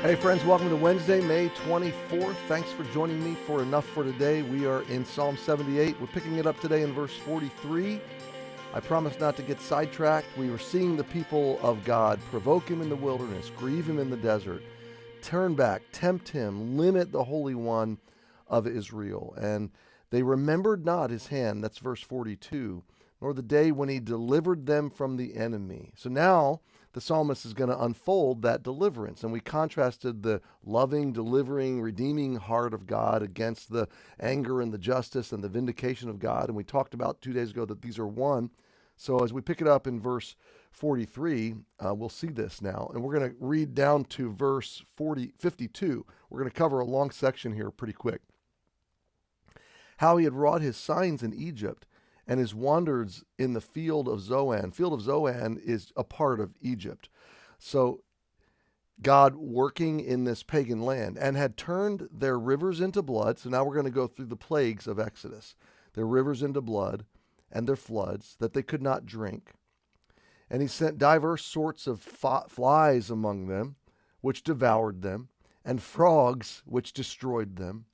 Hey friends, welcome to Wednesday, May 24th. Thanks for joining me for Enough for Today. We are in Psalm 78. We're picking it up today in verse 43. I promise not to get sidetracked. We were seeing the people of God provoke him in the wilderness, grieve him in the desert, turn back, tempt him, limit the Holy One of Israel. And they remembered not his hand, that's verse 42, nor the day when he delivered them from the enemy. So now the psalmist is going to unfold that deliverance. And we contrasted the loving, delivering, redeeming heart of God against the anger and the justice and the vindication of God. And we talked about 2 days ago that these are one. So as we pick it up in verse 43, we'll see this now. And we're going to read down to verse 52. We're going to cover a long section here pretty quick. How he had wrought his signs in Egypt, and his wonders in the field of Zoan. Field of Zoan is a part of Egypt. So God working in this pagan land and had turned their rivers into blood. So now we're going to go through the plagues of Exodus. Their rivers into blood and their floods that they could not drink. And he sent diverse sorts of flies among them, which devoured them, and frogs, which destroyed them,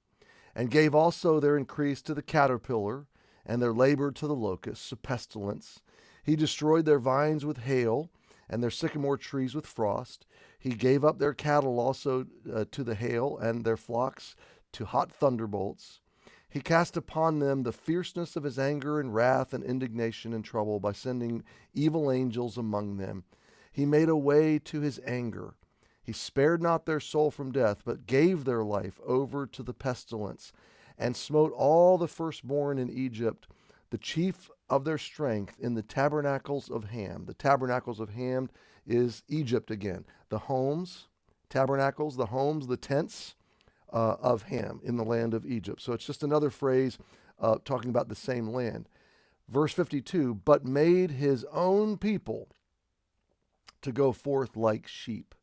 and gave also their increase to the caterpillar, and their labor to the locusts, a pestilence. He destroyed their vines with hail, and their sycamore trees with frost. He gave up their cattle also to the hail, and their flocks to hot thunderbolts. He cast upon them the fierceness of his anger and wrath and indignation and trouble by sending evil angels among them. He made a way to his anger. He spared not their soul from death, but gave their life over to the pestilence, and smote all the firstborn in Egypt, the chief of their strength, in the tabernacles of Ham. The tabernacles of Ham is Egypt again. The homes, tabernacles, the homes, the tents of Ham in the land of Egypt. So it's just another phrase talking about the same land. Verse 52, but made his own people to go forth like sheep,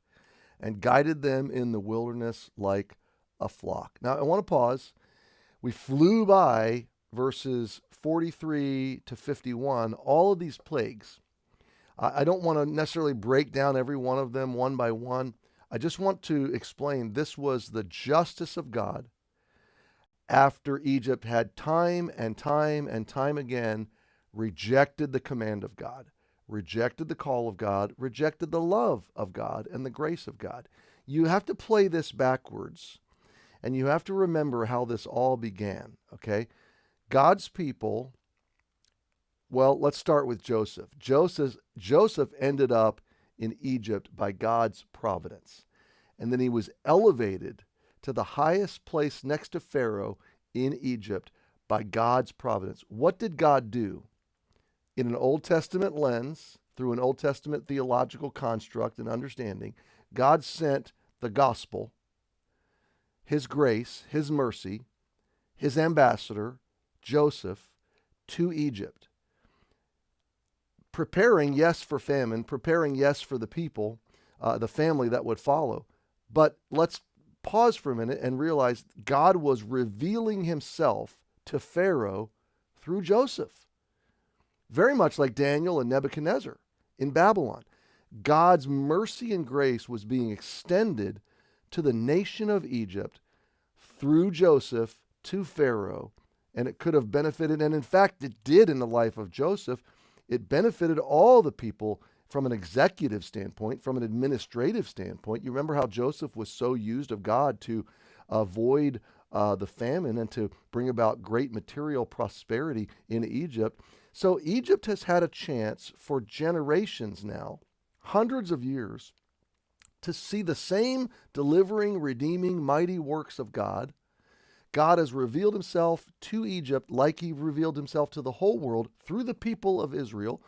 and guided them in the wilderness like a flock. Now I want to pause. We flew by verses 43 to 51, all of these plagues. I don't want to necessarily break down every one of them one by one. I just want to explain this was the justice of God after Egypt had time and time and time again rejected the command of God, rejected the call of God, rejected the love of God and the grace of God. You have to play this backwards. And you have to remember how this all began, okay? God's people, well, let's start with Joseph. Joseph ended up in Egypt by God's providence. And then he was elevated to the highest place next to Pharaoh in Egypt by God's providence. What did God do? In an Old Testament lens, through an Old Testament theological construct and understanding, God sent the gospel, his grace, his mercy, his ambassador, Joseph, to Egypt. Preparing, yes, for famine, preparing, yes, for the people, the family that would follow. But let's pause for a minute and realize God was revealing himself to Pharaoh through Joseph. Very much like Daniel and Nebuchadnezzar in Babylon. God's mercy and grace was being extended to the nation of Egypt through Joseph to Pharaoh, and it could have benefited, and in fact it did in the life of Joseph. It benefited all the people from an executive standpoint, from an administrative standpoint. You remember how Joseph was so used of God to avoid the famine and to bring about great material prosperity in Egypt. So Egypt has had a chance for generations now, hundreds of years, to see the same delivering, redeeming, mighty works of God. God has revealed himself to Egypt like he revealed himself to the whole world through the people of Israel.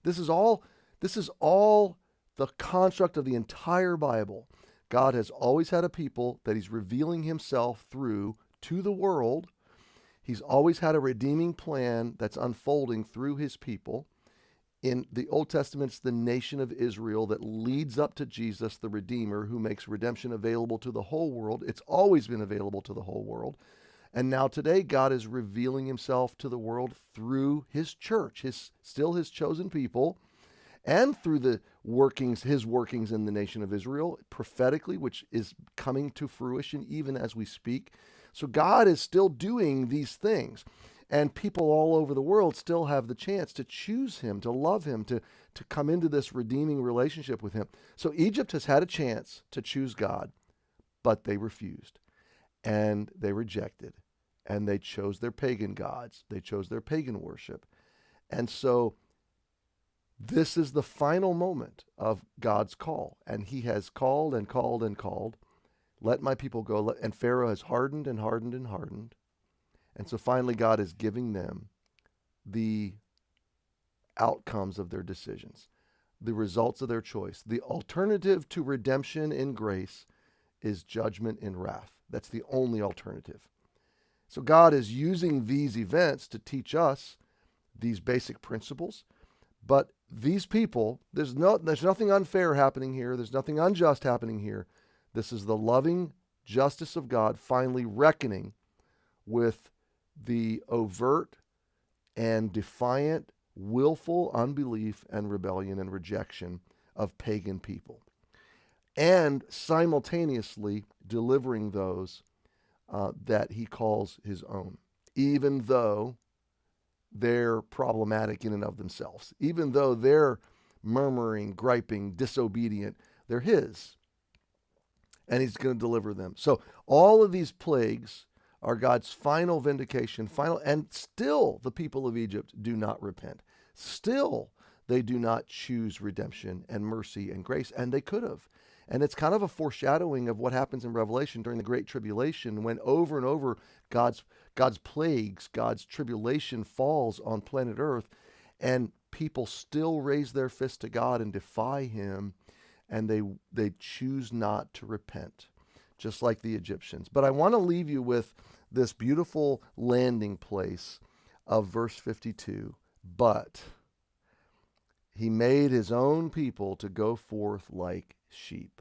This is all the construct of the entire Bible. God has always had a people that he's revealing himself through to the world. He's always had a redeeming plan that's unfolding through his people. In the Old Testament, it's the nation of Israel that leads up to Jesus, the Redeemer, who makes redemption available to the whole world. It's always been available to the whole world. And now today, God is revealing himself to the world through his church, still his chosen people, and through the workings, his workings in the nation of Israel prophetically, which is coming to fruition even as we speak. So God is still doing these things. And people all over the world still have the chance to choose him, to love him, to come into this redeeming relationship with him. So Egypt has had a chance to choose God, but they refused. And they rejected. And they chose their pagan gods. They chose their pagan worship. And so this is the final moment of God's call. And he has called and called and called. Let my people go. And Pharaoh has hardened and hardened and hardened. And so finally God is giving them the outcomes of their decisions, the results of their choice. The alternative to redemption in grace is judgment in wrath. That's the only alternative. So God is using these events to teach us these basic principles. But these people, there's nothing unfair happening here. There's nothing unjust happening here. This is the loving justice of God finally reckoning with the overt and defiant, willful unbelief and rebellion and rejection of pagan people, and simultaneously delivering those that he calls his own, even though they're problematic in and of themselves, even though they're murmuring, griping, disobedient, they're his, and he's going to deliver them. So all of these plagues are God's final vindication, and still the people of Egypt do not repent. Still, they do not choose redemption and mercy and grace, and they could have. And it's kind of a foreshadowing of what happens in Revelation during the Great Tribulation, when over and over God's plagues, God's tribulation falls on planet Earth, and people still raise their fist to God and defy him, and they choose not to repent, just like the Egyptians. But I want to leave you with this beautiful landing place of verse 52. But he made his own people to go forth like sheep,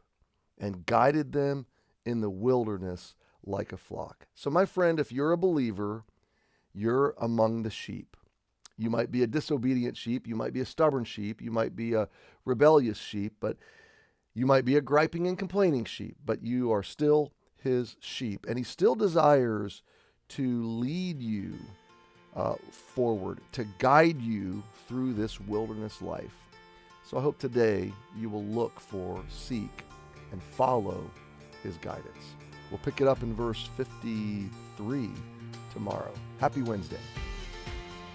and guided them in the wilderness like a flock. So my friend, if you're a believer, you're among the sheep. You might be a disobedient sheep, you might be a stubborn sheep, you might be a rebellious sheep, but you might be a griping and complaining sheep, but you are still his sheep. And he still desires to lead you forward, to guide you through this wilderness life. So I hope today you will look for, seek, and follow his guidance. We'll pick it up in verse 53 tomorrow. Happy Wednesday.